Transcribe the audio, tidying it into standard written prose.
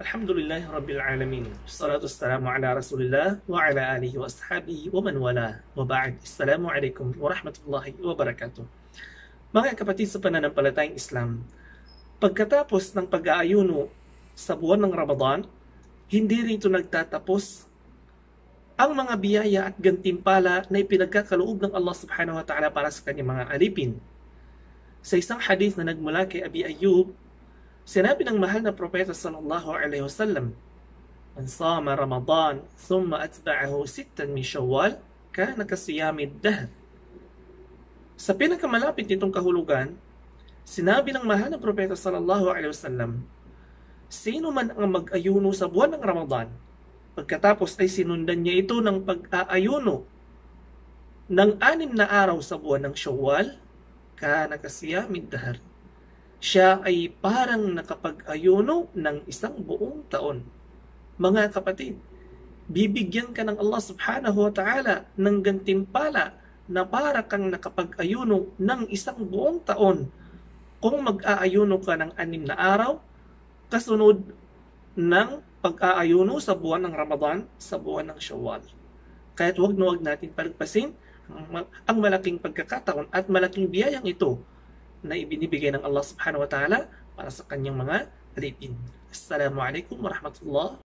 Alhamdulillahi Rabbil Alamin. Salatu wassalamu ala Rasulillah wa ala alihi wa ashabihi wa man wala. Wa ba'd. Assalamualaikum warahmatullahi wabarakatuh. Mga kapatid sa pananampalatayang Islam, pagkatapos ng pag-aayuno sa buwan ng Ramadan, hindi rin ito nagtatapos ang mga biyaya at gantimpala na ipinagkakaloob ng Allah subhanahu wa ta'ala para sa kanyang mga alipin. Sa isang hadith na nagmula kay Abi Ayyub, sinabi ng mahal na propeta sallallahu alaihi wasallam, "Man sama Ramadan thumma atba'ahu sittan min Shawwal, kana kasiyamid dahr." Sa pinakamalapit nitong kahulugan, sinabi ng mahal na propeta sallallahu alaihi wasallam, sino man ang mag-ayuno sa buwan ng Ramadan, pagkatapos ay sinundan niya ito ng pag-aayuno ng 6 na araw sa buwan ng Shawwal, kana kasiyamid dahr. Siya ay parang nakapag-ayuno ng isang buong taon. Mga kapatid, bibigyan ka ng Allah subhanahu wa ta'ala ng gantimpala na para kang nakapag-ayuno ng isang buong taon kung mag-aayuno ka ng 6 na araw kasunod ng pag-aayuno sa buwan ng Ramadan, sa buwan ng Shawwal. Kaya't huwag na huwag natin palagpasin ang malaking pagkakataon at malaking biyayang ito na ibinibigay ng Allah subhanahu wa ta'ala para sa kanyang mga alipin. Assalamualaikum warahmatullahi